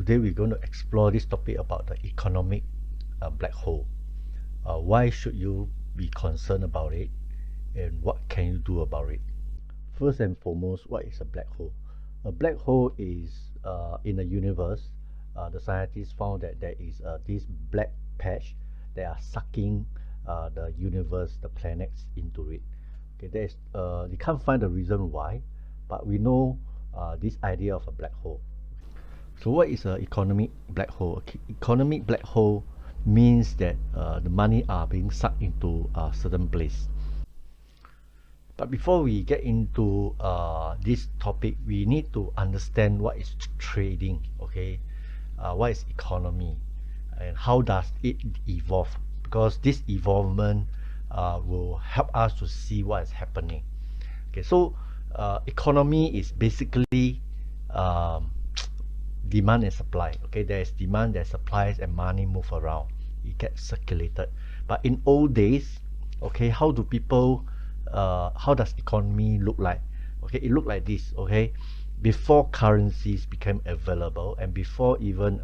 Today we're going to explore this topic about the economic black hole. Why should you be concerned about it, and what can you do about it? First and foremost, what is a black hole? A black hole is in the universe. The scientists found that there is this black patch that are sucking the universe, the planets into it. Okay, they can't find the reason why, but we know this idea of a black hole. So what is an economic black hole? Economic black hole means that the money are being sucked into a certain place. But before we get into this topic, we need to understand what is trading, okay? What is economy, and how does it evolve? Because this evolvement will help us to see what is happening. Okay, so economy is basically demand and supply. Okay, there is demand, there's supplies, and money move around. It gets circulated. But in old days, okay, how does economy look like? Okay, it looked like this. Okay, before currencies became available, and before even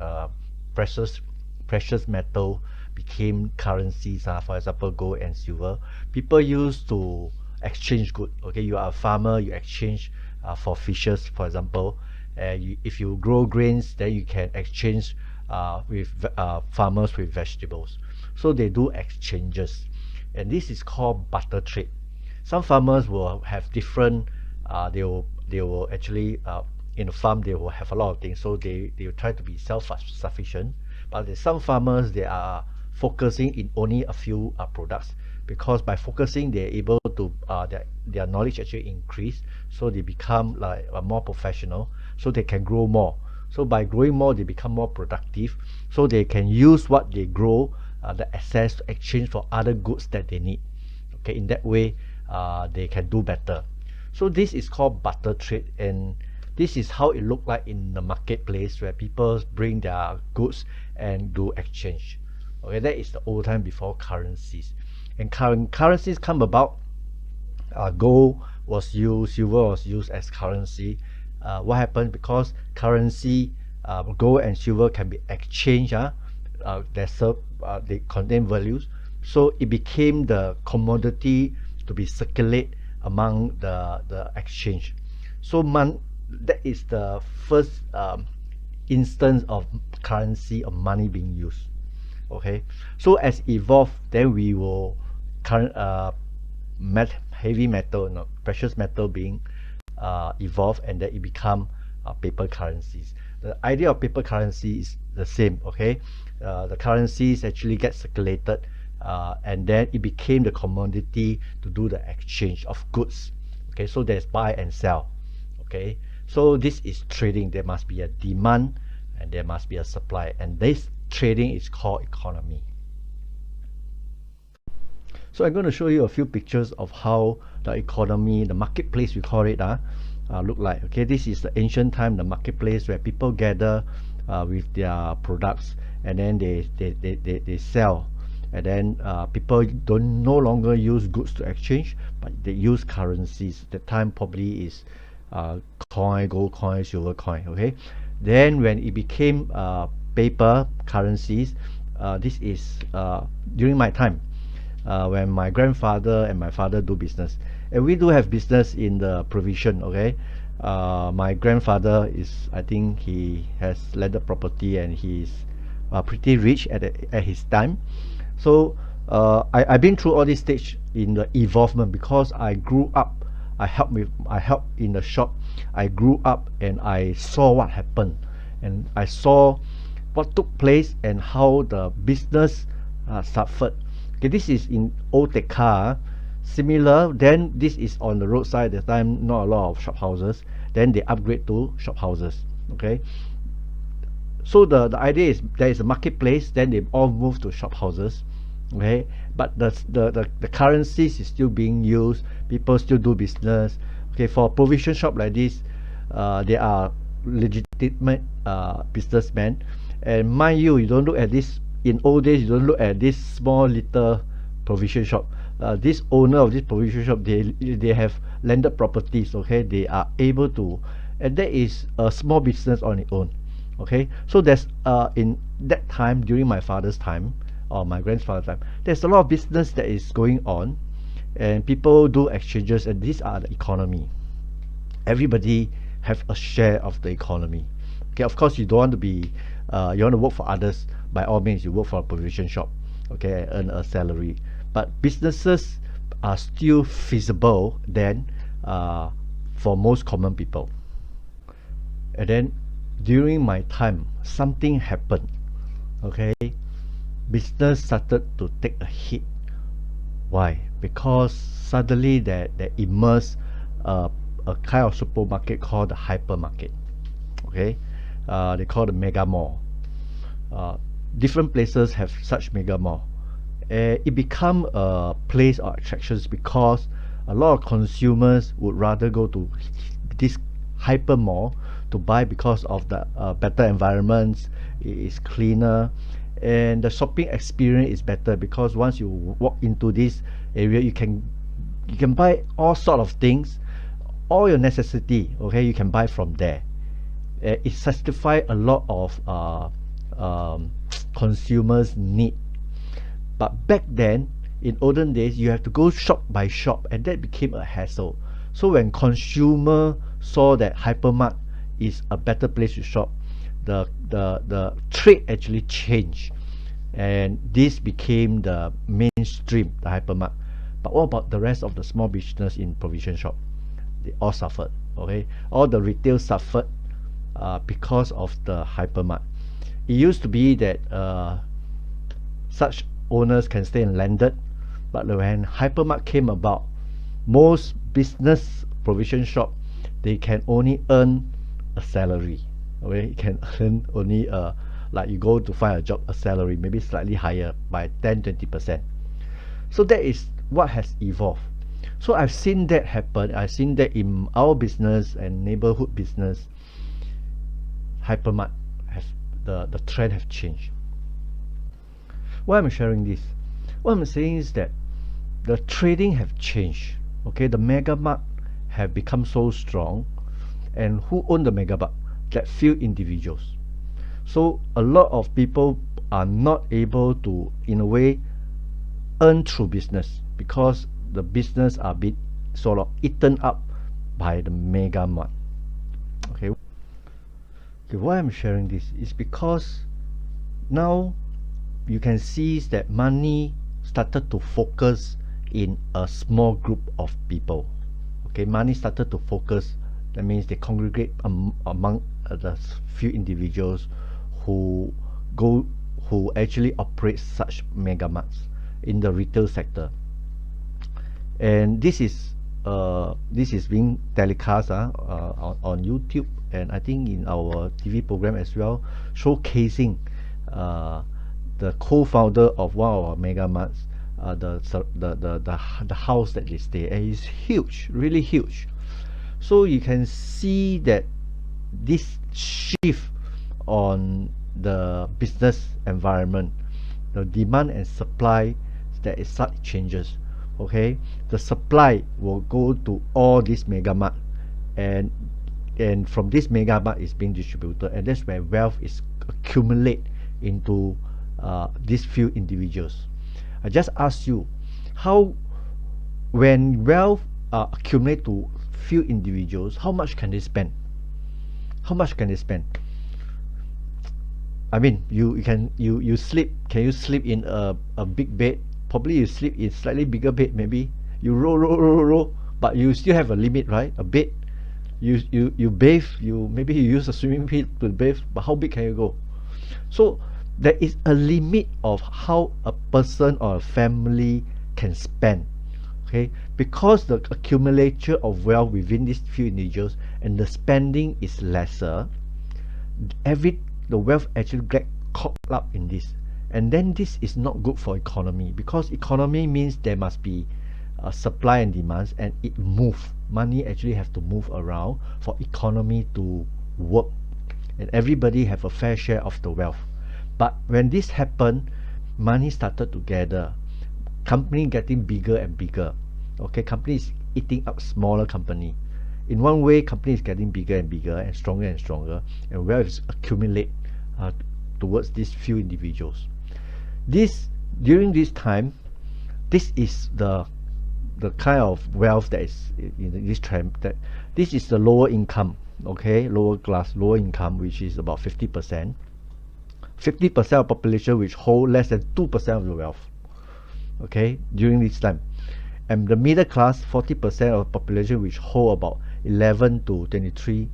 precious metal became currencies, for example gold and silver, people used to exchange goods. Okay, you are a farmer, you exchange for fishes, for example. If you grow grains, then you can exchange with farmers with vegetables. So they do exchanges, and this is called barter trade. Some farmers will have different they will actually in the farm they will have a lot of things, so they will try to be self-sufficient. But there's some farmers, they are focusing in only a few products, because by focusing they're able to their knowledge actually increase, so they become like more professional, so they can grow more. So by growing more, they become more productive, so they can use what they grow, the excess, to exchange for other goods that they need. Okay, in that way they can do better. So this is called barter trade, and this is how it look like in the marketplace, where people bring their goods and do exchange. Okay, that is the old time before currencies. And currencies come about. Gold was used, silver was used as currency. What happened? Because currency, gold and silver can be exchanged. They contain values, so it became the commodity to be circulate among the exchange. So that is the first instance of currency, of money being used. Okay, so as evolved, then we will heavy metal, precious metal being evolved, and then it become paper currencies. The idea of paper currency is the same. Okay, the currencies actually get circulated, and then it became the commodity to do the exchange of goods. Okay, so there's buy and sell. Okay, so this is trading. There must be a demand and there must be a supply, and this trading is called economy. So I'm going to show you a few pictures of how the economy, the marketplace we call it, look like. Okay, this is the ancient time, the marketplace where people gather with their products, and then they sell, and then people don't no longer use goods to exchange, but they use currencies. The time probably is coin, gold coin, silver coin. Okay, then when it became paper currencies, this is during my time, when my grandfather and my father do business, and we do have business in the provision. Okay, my grandfather is, I think he has landed property, and he's pretty rich at his time. So I've been through all this stage in the evolvement, because I grew up, I helped in the shop. I grew up and I saw what happened, and I saw what took place and how the business suffered. Okay, this is in old Tekka. Similar, then this is on the roadside. At the time, not a lot of shop houses. Then they upgrade to shop houses. Okay, so the idea is there is a marketplace, then they all move to shop houses. Okay, but the currencies is still being used. People still do business. Okay, for a provision shop like this, they are legitimate businessmen. And mind you, you don't look at this in old days. You don't look at this small little provision shop. This owner of this provision shop, they have landed properties. Okay, they are able to, and that is a small business on its own. Okay, so there's in that time, during my father's time or my grandfather's time, there's a lot of business that is going on, and people do exchanges, and these are the economy. Everybody have a share of the economy. Okay, of course you don't want to be you want to work for others. By all means, you work for a provision shop, okay, and earn a salary. But businesses are still feasible then for most common people. And then during my time, something happened. Okay, business started to take a hit. Why? Because suddenly there emerged a kind of supermarket called the hypermarket. Okay, they call the mega mall. uh, Different places have such mega mall. It become a place of attractions because a lot of consumers would rather go to this hyper mall to buy because of the better environments. It is cleaner, and the shopping experience is better because once you walk into this area, you can buy all sort of things, all your necessity. Okay, you can buy from there. It satisfies a lot of consumers' need. But back then, in olden days, you have to go shop by shop, and that became a hassle. So when consumer saw that hypermart is a better place to shop, the trade actually changed, and this became the mainstream, the hypermart. But what about the rest of the small business in provision shop? They all suffered. Okay, all the retail suffered because of the hypermart. It used to be that such owners can stay in landed, but when hypermart came about, most business provision shop, they can only earn a salary. Okay, you can earn only like you go to find a job, a salary maybe slightly higher by 10-20%. So that is what has evolved. So I've seen that happen. I've seen that in our business and neighborhood business. Hypermart have the trend have changed. Why am I sharing this? What I'm saying is that the trading have changed. Okay, the mega mart have become so strong, and who own the mega mart? That few individuals. So a lot of people are not able to, in a way, earn through business because the business are being sort of eaten up by the mega mart. Okay. Okay, why I'm sharing this is because now you can see that money started to focus in a small group of people. Okay, money started to focus. That means they congregate among the few individuals who actually operate such mega marts in the retail sector. And this is being telecast on YouTube, and I think in our TV program as well, showcasing the co-founder of one of our mega marts, the house that they stay, and it's huge, really huge. So you can see that this shift on the business environment, the demand and supply, there is such changes. Okay, the supply will go to all these mega mart, and from this mega mart is being distributed, and that's where wealth is accumulate into these few individuals. I just ask you, how, when wealth accumulate to few individuals, how much can they spend? How much can they spend? I mean, you sleep. Can you sleep in a big bed? Probably you sleep in slightly bigger bed. Maybe you roll, but you still have a limit, right? A bed. You bathe. Maybe you use a swimming pool to bathe. But how big can you go? So there is a limit of how a person or a family can spend. Okay, because the accumulation of wealth within these few individuals and the spending is lesser, the wealth actually get caught up in this, and then this is not good for economy, because economy means there must be supply and demands, and it move. Money actually have to move around for economy to work, and everybody have a fair share of the wealth. But when this happened, money started to gather, company getting bigger and bigger. Okay, companies eating up smaller company. in one way, company is getting bigger and bigger and stronger, and wealth is accumulate towards these few individuals. During this time, this is the kind of wealth that is in this trend. That this is the lower income, okay, lower class, lower income, which is about 50%. 50% of population which hold less than 2% of the wealth, okay, during this time. And the middle class, 40% of the population which hold about 11 to 23%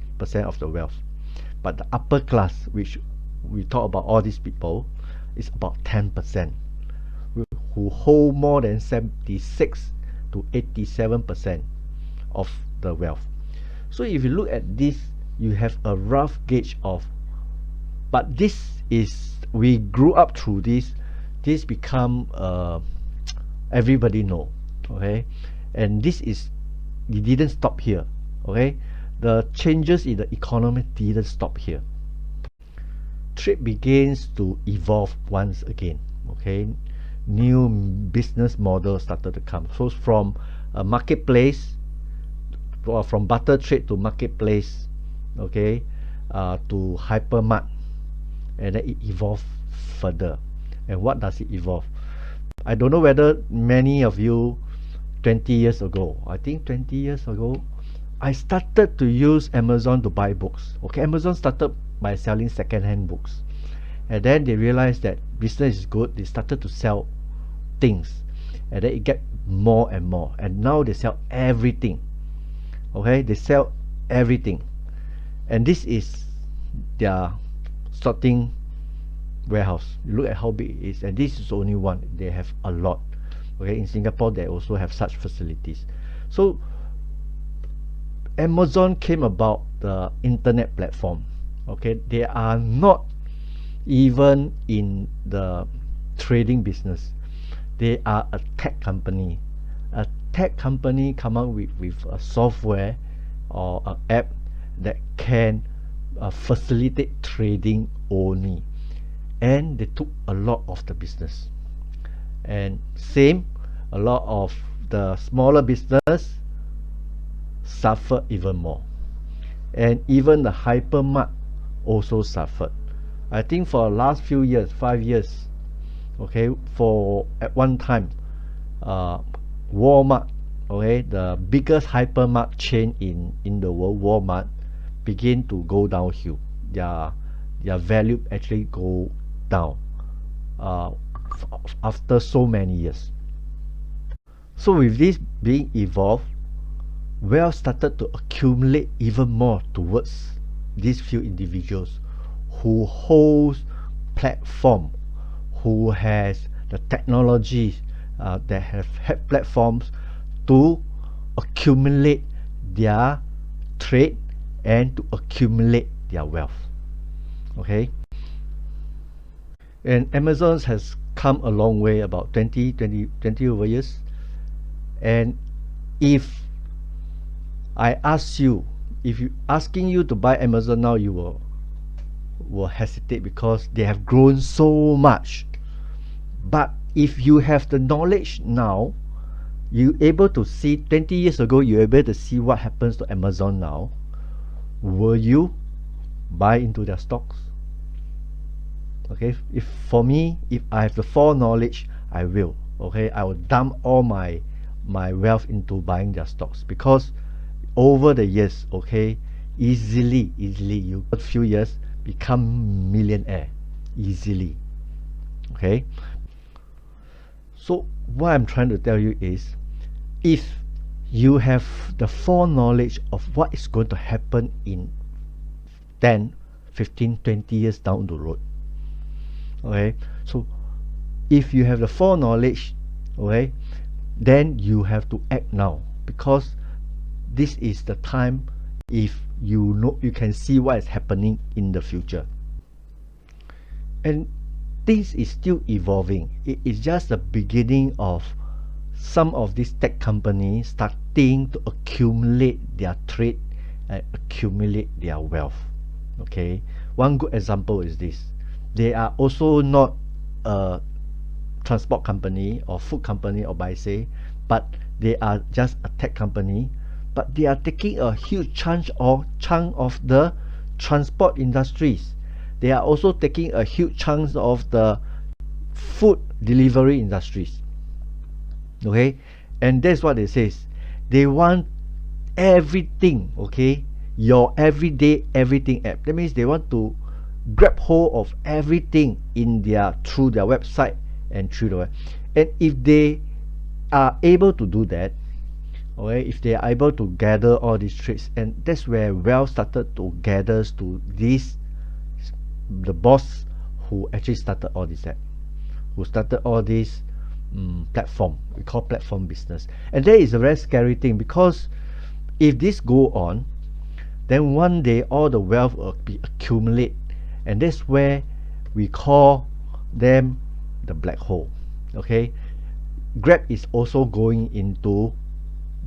of the wealth. But the upper class, which we talk about all these people, is about 10%, who hold more than 76 to 87% of the wealth. So if you look at this, you have a rough gauge of, but this is, we grew up through this become everybody know, okay, and this is, it didn't stop here, okay. The changes in the economy didn't stop here. Trade begins to evolve once again, okay. New business models started to come. So from a marketplace, or from barter trade to marketplace, okay, to hypermart, and then it evolved further. And what does it evolve? I don't know whether many of you 20 years ago, I think 20 years ago, I started to use Amazon to buy books. Okay, Amazon started by selling second-hand books, and then they realized that business is good. They started to sell things, and then it get more and more, and now they sell everything. Okay, they sell everything, and this is their sorting warehouse. You look at how big it is, and this is only one. They have a lot. Okay, in Singapore they also have such facilities. So Amazon came about the internet platform. Okay, they are not even in the trading business. They are a tech company. A tech company come up with a software or an app that can facilitate trading only, and they took a lot of the business. And same, a lot of the smaller business suffered even more, and even the hypermart also suffered. I think for the last few years, 5 years, okay, for at one time, Walmart, okay, the biggest hypermart chain in the world, Walmart, begin to go downhill. Their value actually go down after so many years. So with this being evolved, wealth started to accumulate even more towards these few individuals who holds platform, who has the technology that have had platforms to accumulate their trade and to accumulate their wealth. Okay, and Amazon has come a long way, about 20 over years. And if I ask you, if you asking you to buy Amazon now, you will hesitate because they have grown so much. But if you have the knowledge now, you able to see 20 years ago, you're able to see what happens to Amazon now. Will you buy into their stocks? Okay, if for me, if I have the foreknowledge, I will. Okay, I will dump all my wealth into buying their stocks, because over the years, okay, easily you a few years become millionaire easily. Okay, so what I'm trying to tell you is, if you have the foreknowledge of what is going to happen in 10, 15, 20 years down the road, okay, so if you have the foreknowledge, okay, then you have to act now, because this is the time. If you know, you can see what is happening in the future, and things is still evolving. It is just the beginning of some of these tech companies starting to accumulate their trade and accumulate their wealth. Okay, one good example is this. They are also not a transport company or food company or by say, but they are just a tech company, but they are taking a huge chunk of the transport industries. They are also taking a huge chunk of the food delivery industries. Okay, and that's what they says. They want everything, okay, your everyday everything app. That means they want to grab hold of everything in their through their website and through the web. And if they are able to do that, okay, if they are able to gather all these traits, and that's where wealth started to gather to this, the boss who actually started all this app, who started all this platform, we call platform business. And that is a very scary thing, because if this go on, then one day all the wealth will be accumulate, and that's where we call them the black hole. Okay, Grab is also going into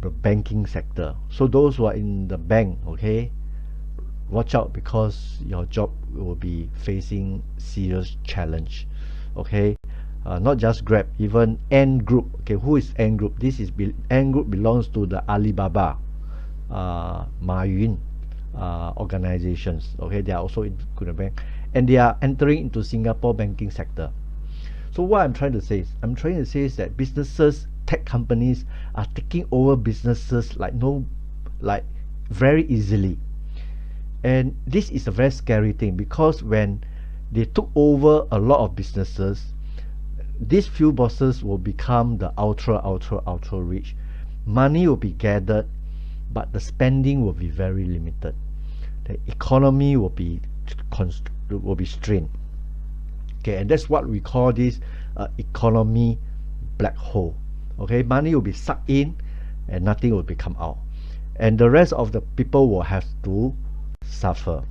the banking sector. So those who are in the bank, okay, watch out, because your job will be facing serious challenge. Okay, not just Grab, even Ant Group. Okay, who is Ant Group? This is Ant Group belongs to the Alibaba, Ma Yun organizations. Okay, they are also in the bank, and they are entering into Singapore banking sector. So what I'm trying to say is that businesses, tech companies are taking over businesses like very easily. And this is a very scary thing, because when they took over a lot of businesses, these few bosses will become the ultra rich. Money will be gathered, but the spending will be very limited. The economy will be strained. Okay, and that's what we call this economy black hole. Okay, money will be sucked in and nothing will become out, and the rest of the people will have to suffer.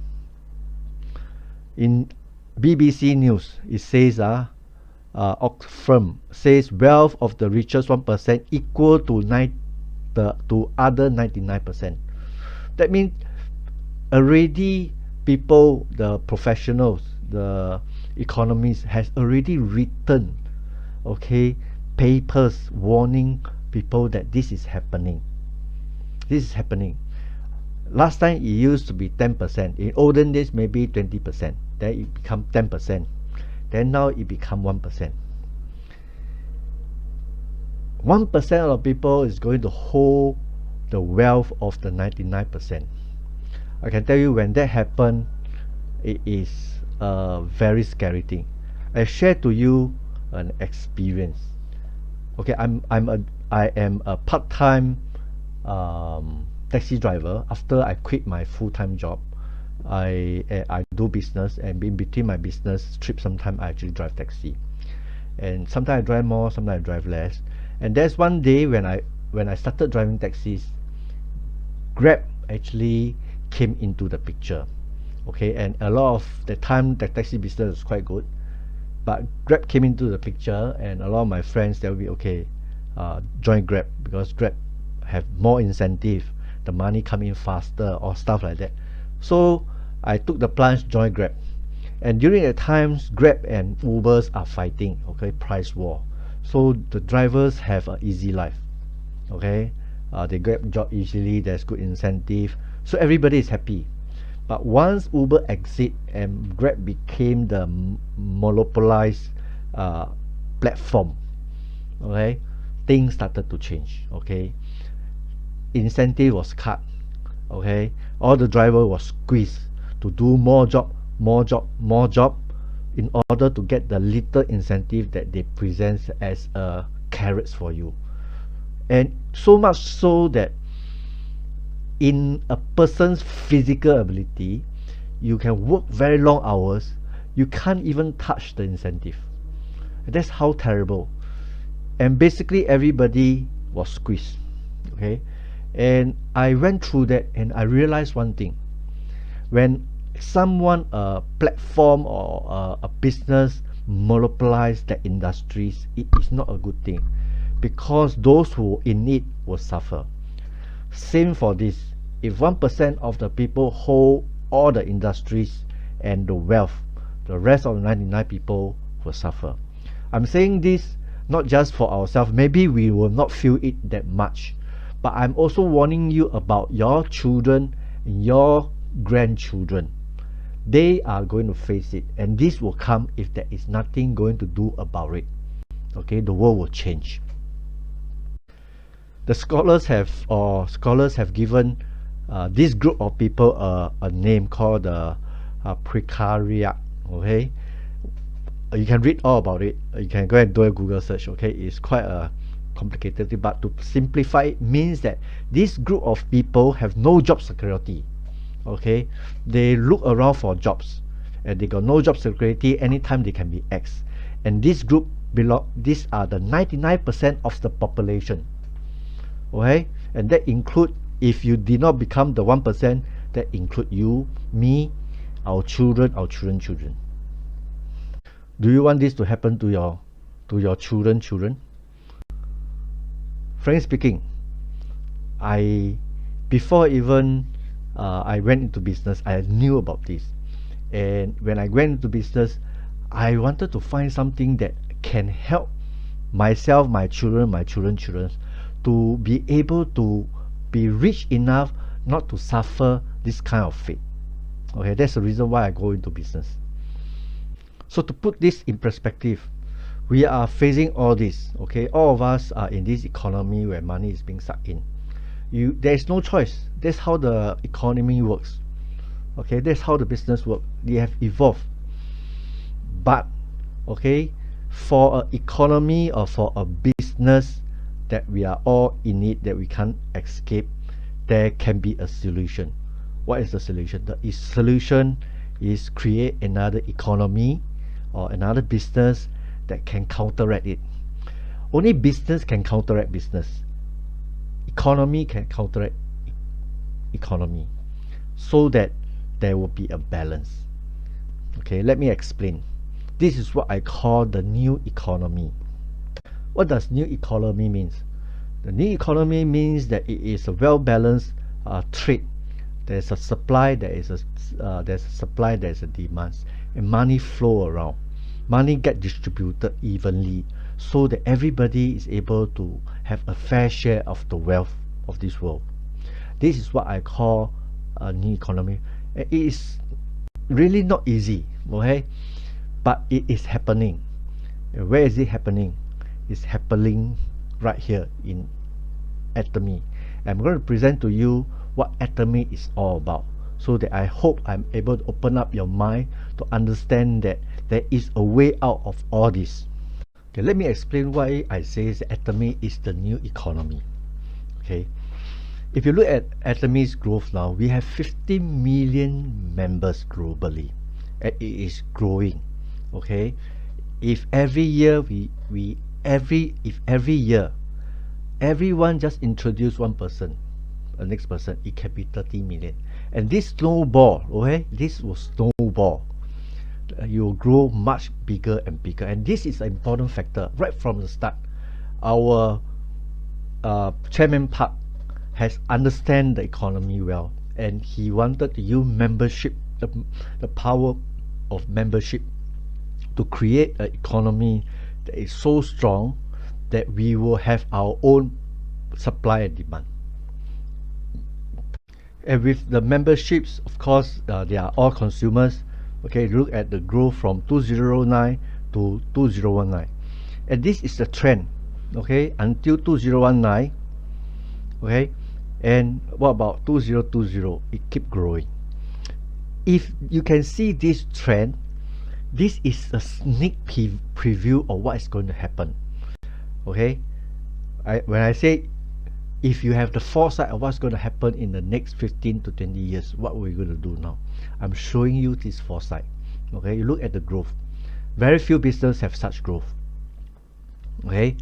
In BBC News, it says Oxfam says wealth of the richest 1% equal to other 99%. That means already people, the professionals, the economists has already written, okay, papers warning people that this is happening. This is happening. Last time it used to be 10%. In olden days, maybe 20%. Then it become 10%. Then now it become 1%. 1% of people is going to hold the wealth of the 99%. I can tell you, when that happen, it is a very scary thing. I share to you an experience. Okay, I am a part-time taxi driver. After I quit my full-time job, I do business, and in between my business trip, sometimes I actually drive taxi, and sometimes I drive more, sometimes I drive less. And there's one day when I started driving taxis, Grab actually came into the picture. Okay, and a lot of the time the taxi business was quite good, but Grab came into the picture, and a lot of my friends, they'll be okay, join Grab, because Grab have more incentive, the money come in faster, or stuff like that. So I took the plunge, join Grab. And during the times, Grab and Ubers are fighting, okay, price war. So the drivers have an easy life. Okay, they get job easily, there's good incentive, so everybody is happy. But once Uber exit and Grab became the monopolized platform, okay, things started to change. Okay, incentive was cut. Okay, all the driver was squeezed to do more job in order to get the little incentive that they present as carrots for you. And so much so that in a person's physical ability, you can work very long hours, you can't even touch the incentive. That's how terrible. And basically everybody was squeezed. Okay, and I went through that, and I realized one thing: when someone, a platform or a business monopolize the industries, it is not a good thing, because those who in it will suffer. Same for this. If 1% of the people hold all the industries and the wealth, the rest of the 99 people will suffer. I'm saying this not just for ourselves. Maybe we will not feel it that much, but I'm also warning you about your children and your grandchildren. They are going to face it, and this will come if there is nothing going to do about it. Okay, the world will change. The scholars have given this group of people a name called the precariat. Okay, you can read all about it. You can go and do a Google search. Okay, it's quite a complicated thing, but to simplify it means that this group of people have no job security. Okay, they look around for jobs and they got no job security. Anytime they can be X, and this group these are the 99% of the population. Okay, and that include, if you did not become the 1%, that include you, me, our children, children. Do you want this to happen to your children? Frankly speaking, before even I went into business, I knew about this. And when I went into business, I wanted to find something that can help myself, my children, children, to be able to be rich enough not to suffer this kind of fate. Okay, that's the reason why I go into business. So to put this in perspective, we are facing all this. Okay, all of us are in this economy where money is being sucked in. There is no choice. That's how the economy works. Okay, that's how the business works. They have evolved. But okay, for an economy or for a business that we are all in it, that we can't escape, there can be a solution. What is the solution? The solution is create another economy or another business that can counteract it. Only business can counteract business. Economy can counteract economy, so that there will be a balance. Okay, let me explain. This is what I call the new economy. What does new economy means? The new economy means that it is a well-balanced trade. There's a supply, there's a supply, there's a demand, and money flow around. Money get distributed evenly, so that everybody is able to have a fair share of the wealth of this world. This is what I call a new economy. It is really not easy, okay? But it is happening. Where is it happening? It's happening right here in atomy. I'm going to present to you what atomy is all about, so that I hope I'm able to open up your mind to understand that there is a way out of all this. Okay, let me explain why I say that atomy is the new economy. Okay, if you look at atomy's growth now, we have 50 million members globally, and it is growing. Okay, if every year if every year everyone just introduce one person, the next person, it can be 30 million, and this snowball, okay, this will snowball. You will grow much bigger and bigger, and this is an important factor right from the start. Our Chairman Park has understand the economy well, and he wanted to use membership, the power of membership, to create an economy that is so strong that we will have our own supply and demand. And with the memberships, of course, they are all consumers. Okay, look at the growth from 2009 to 2019, and this is the trend. Okay, until 2019. Okay, and what about 2020? It keep growing. If you can see this trend, this is a sneak preview of what is going to happen. Okay, when I say if you have the foresight of what's going to happen in the next 15 to 20 years, what we're going to do now, I'm showing you this foresight. Okay, you look at the growth. Very few businesses have such growth. Okay,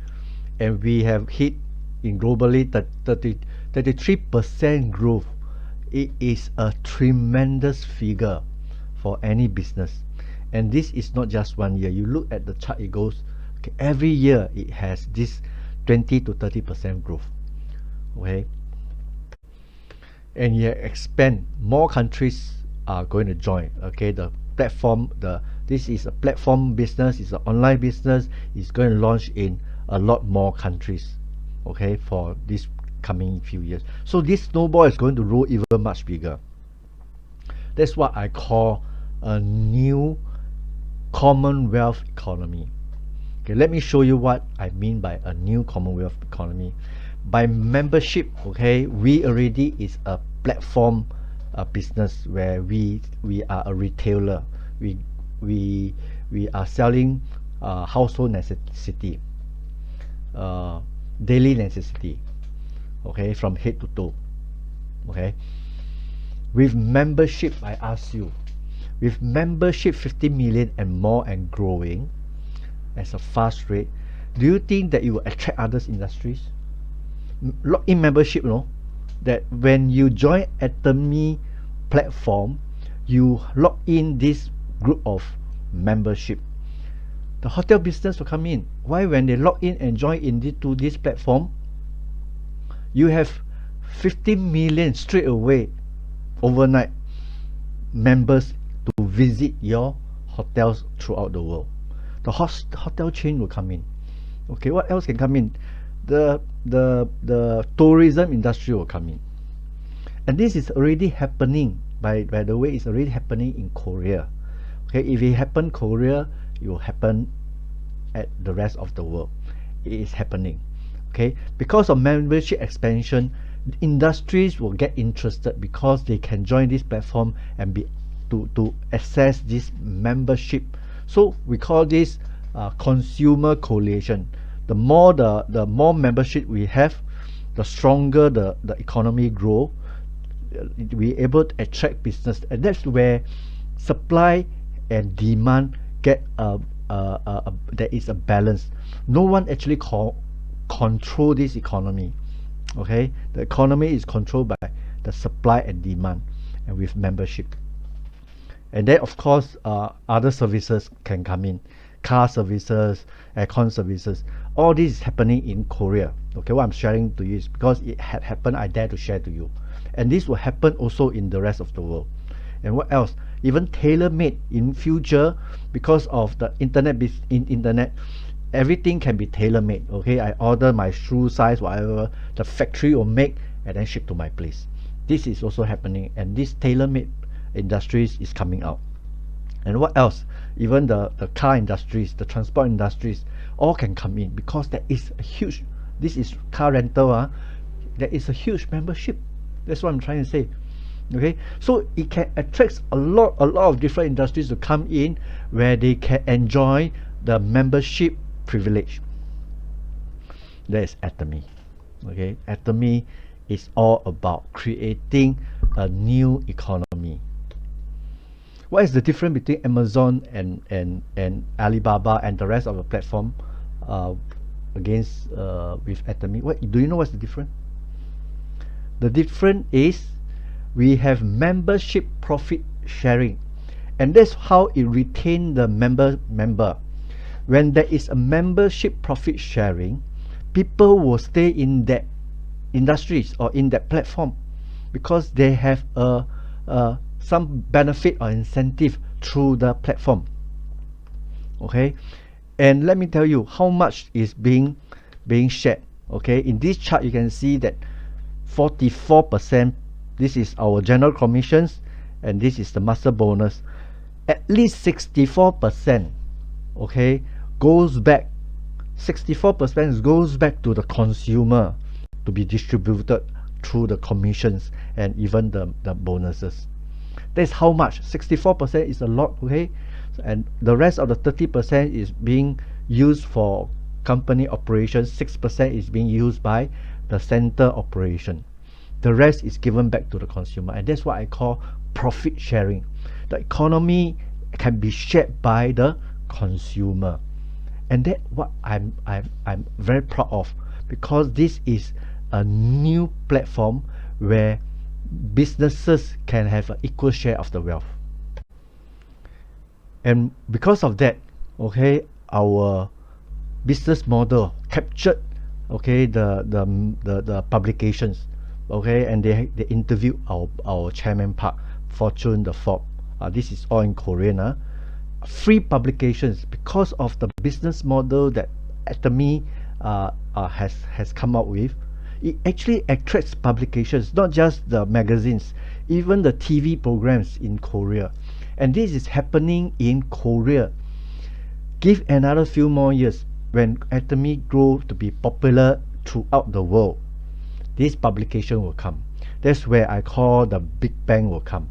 and we have hit in globally 33% growth. It is a tremendous figure for any business, and this is not just 1 year. You look at the chart, it goes, okay, every year it has this 20 to 30% growth. Okay, and you expand, more countries are going to join. Okay, the platform, this is a platform business, it's an online business, it's going to launch in a lot more countries. Okay, for this coming few years. So this snowball is going to roll even much bigger. That's what I call a new Commonwealth economy. Okay, let me show you what I mean by a new Commonwealth economy. By membership, okay, we already is a platform business where we are a retailer. We are selling household necessity, daily necessity, okay, from head to toe. Okay, with membership, I ask you, with membership 50 million and more and growing as a fast rate, do you think that it will attract other industries? Login membership, you know, that when you join Atomy platform, you log in this group of membership. The hotel business will come in. Why? When they log in and join into this platform, you have 50 million straight away overnight members to visit your hotels throughout the world. The hotel chain will come in. Okay, what else can come in? The tourism industry will come in. And this is already happening. By the way, it's already happening in Korea. Okay, if it happen Korea, it will happen at the rest of the world. It is happening. Okay, because of membership expansion, industries will get interested because they can join this platform and be to access this membership. So we call this consumer coalition. The more the more membership we have, the stronger the economy grow. We able to attract business, and that's where supply and demand get there is a balance. No one actually control this economy. Okay, the economy is controlled by the supply and demand, and with membership. And then of course other services can come in, car services, aircon services. All this is happening in Korea. Okay, what I'm sharing to you is because it had happened, I dare to share to you. And this will happen also in the rest of the world. And what else? Even tailor-made in future, because of the internet, everything can be tailor-made. Okay, I order my shoe size, whatever, the factory will make and then ship to my place. This is also happening, and this tailor-made industries is coming out. And what else? Even the car industries, the transport industries, all can come in because there is a huge, this is car rental, there is a huge membership. That's what I'm trying to say. Okay, so it can attract a lot of different industries to come in where they can enjoy the membership privilege. That is Atomy. Okay, Atomy is all about creating a new economy. What is the difference between Amazon and Alibaba and the rest of the platform against with Atomy? What do you know? What's the difference? The difference is we have membership profit sharing, and that's how it retain the member. When there is a membership profit sharing, people will stay in that industries or in that platform because they have some benefit or incentive through the platform. Okay, and let me tell you how much is being shared. Okay, in this chart you can see that 44%, this is our general commissions, and this is the master bonus. At least 64%, okay, goes back, 64% goes back to the consumer to be distributed through the commissions and even the bonuses. That's how much. 64% is a lot, okay, and the rest of the 30% is being used for company operations. 6% is being used by the center operation. The rest is given back to the consumer, and that's what I call profit sharing. The economy can be shared by the consumer, and that's what I'm very proud of, because this is a new platform where businesses can have an equal share of the wealth. And because of that, okay, our business model captured, okay, the publications, okay, and they interviewed our chairman Park, Fortune, the Forbes. This is all in Korean. Free publications because of the business model that Atomy has come up with. It actually attracts publications, not just the magazines, even the TV programs in Korea. And this is happening in Korea. Give another few more years, when Atomy grow to be popular throughout the world, this publication will come. That's where I call the Big Bang will come.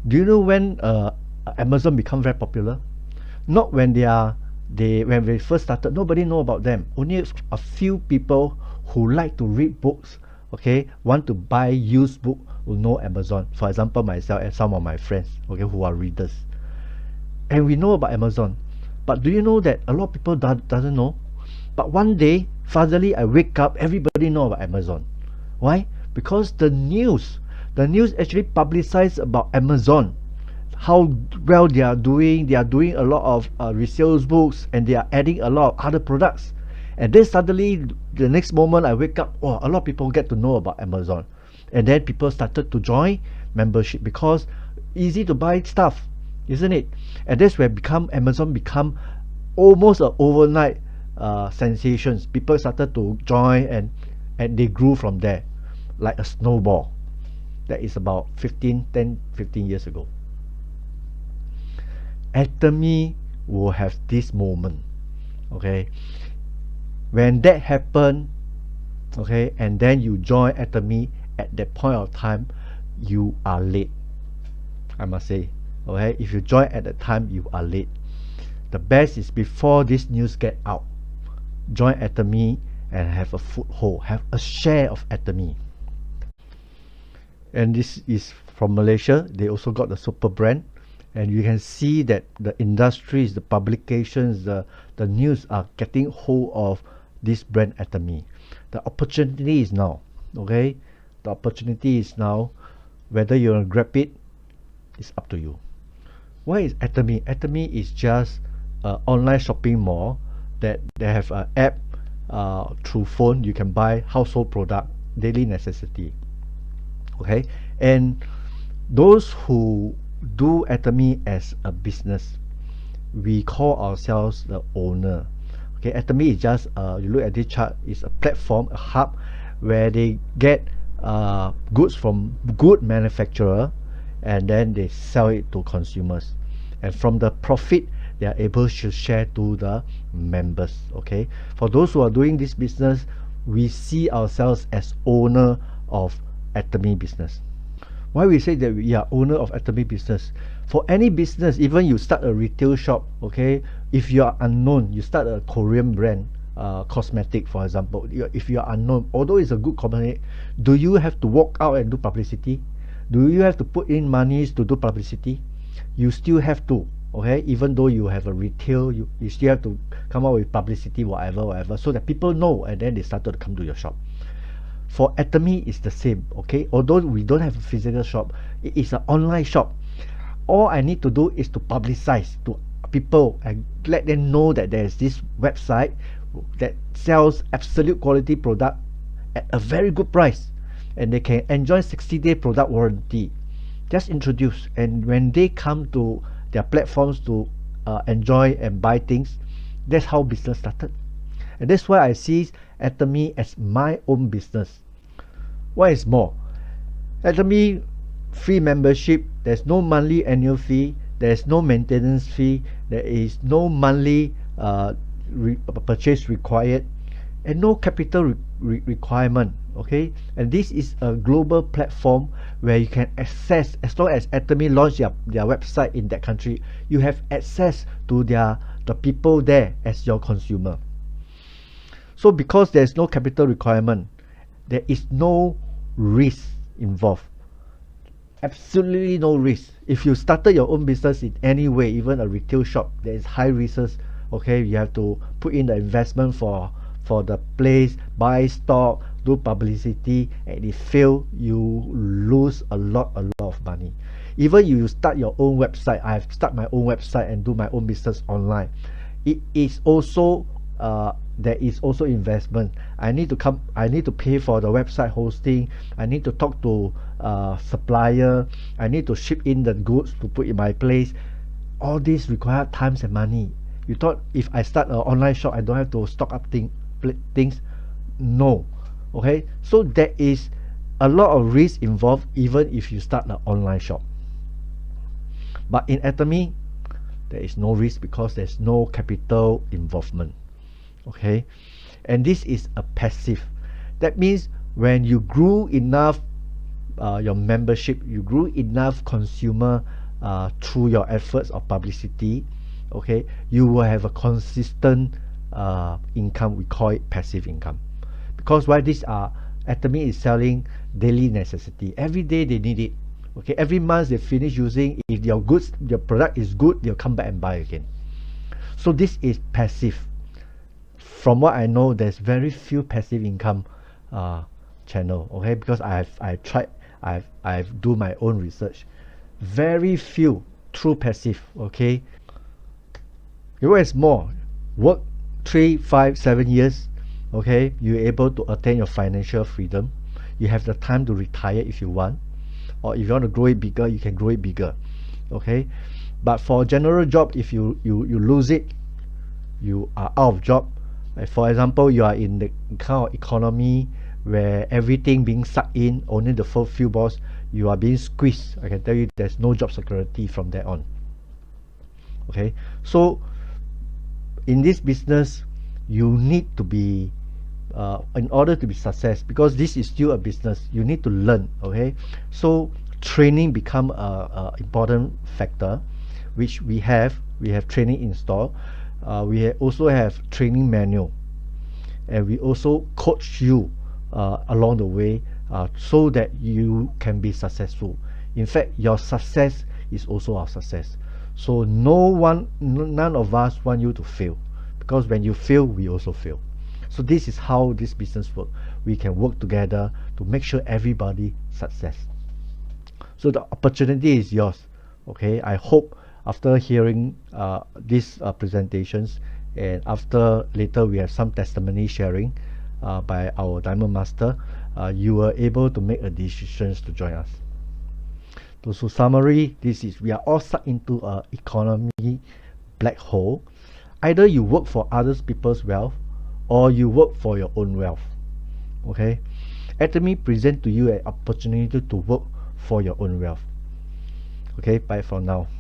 Do you know when Amazon become very popular? Not when when they first started, nobody know about them. Only a few people who like to read books, okay, want to buy used book, will know Amazon. For example, myself and some of my friends, okay, who are readers. And we know about Amazon. But do you know that a lot of people doesn't know? But one day, suddenly I wake up, everybody know about Amazon. Why? Because the news actually publicize about Amazon, how well they are doing. They are doing a lot of resales books, and they are adding a lot of other products. And then suddenly, the next moment I wake up, oh, a lot of people get to know about Amazon. And then people started to join membership because easy to buy stuff, isn't it? And that's where Amazon become almost an overnight sensations. People started to join, and they grew from there like a snowball. That is about 15 years ago. Atomy will have this moment, okay? When that happen, okay, and then you join Atomy, at that point of time, you are late, I must say. Okay, if you join at that time, you are late. The best is before this news get out, join Atomy and have a foothold, have a share of Atomy. And this is from Malaysia. They also got the super brand, and you can see that the industries, the publications, the news are getting hold of this brand Atomy. The opportunity is now, okay? The opportunity is now. Whether you want to grab it, it's up to you. What is Atomy? Atomy is just an online shopping mall that they have an app through phone. You can buy household product, daily necessity. Okay, and those who do Atomy as a business, we call ourselves the owner. Okay, Atomy is just you look at this chart, is a platform, a hub where they get goods from good manufacturer, and then they sell it to consumers, and from the profit they are able to share to the members. Okay, for those who are doing this business, we see ourselves as owner of Atomy business. Why we say that we are owner of Atomy business? For any business, even you start a retail shop, okay, if you are unknown, you start a Korean brand, cosmetic for example, if you are unknown, although it's a good company, do you have to walk out and do publicity? Do you have to put in monies to do publicity? You still have to, okay, even though you have a retail, you still have to come up with publicity, whatever, so that people know, and then they started to come to your shop. For Atomy, it's the same, okay? Although we don't have a physical shop, it is an online shop. All I need to do is to publicize to people and let them know that there's this website that sells absolute quality product at a very good price, and they can enjoy 60-day product warranty. Just introduce, and when they come to their platforms to enjoy and buy things, that's how business started. And that's why I see Atomy as my own business. What is more, Atomy free membership, there's no monthly annual fee, there's no maintenance fee, there is no monthly purchase required, and no capital requirement. Okay, and this is a global platform where you can access, as long as Atomy launch their website in that country, you have access to the people there as your consumer. So because there's no capital requirement, there is no risk involved. Absolutely no risk. If you started your own business in any way, even a retail shop, there is high risks. Okay, you have to put in the investment for the place, buy stock, do publicity, and if fail, you lose a lot of money. Even you start your own website, I have start my own website and do my own business online. It is also there is also investment. I need to pay for the website hosting. I need to talk to supplier. I need to ship in the goods to put in my place. All this require times and money. You thought if I start an online shop, I don't have to stock up things? No. Okay, so there is a lot of risk involved even if you start an online shop. But in Atomy, there is no risk because there's no capital involvement. Okay, and this is a passive. That means when you grew enough your membership, you grew enough consumer through your efforts of publicity, okay, you will have a consistent income. We call it passive income, because why these are Atomy is selling daily necessity. Every day they need it. Okay, every month they finish using. If your goods, your product is good, they'll come back and buy again. So this is passive. From what I know, there's very few passive income channel. Okay, because I've tried, I've do my own research. Very few true passive. Okay, you work more, work 3, 5, 7 years. Okay, you're able to attain your financial freedom. You have the time to retire if you want, or if you want to grow it bigger, you can grow it bigger. Okay, but for general job, if you lose it, you are out of job. Like for example, you are in the kind of economy where everything being sucked in, only the few boss, you are being squeezed. I can tell you there's no job security from there on. Okay, so in this business, you need to be in order to be success, because this is still a business, you need to learn. Okay, so training become a important factor, which we have training in store. We also have training manual, and we also coach you along the way, so that you can be successful. In fact, your success is also our success. So none of us want you to fail, because when you fail, we also fail. So this is how this business works. We can work together to make sure everybody success. So the opportunity is yours. Okay, I hope after hearing these presentations, and after later we have some testimony sharing by our Diamond Master, you were able to make a decisions to join us. So summary, this is, we are all sucked into a economy black hole. Either you work for others people's wealth, or you work for your own wealth. Okay, Atomy present to you an opportunity to work for your own wealth. Okay, bye for now.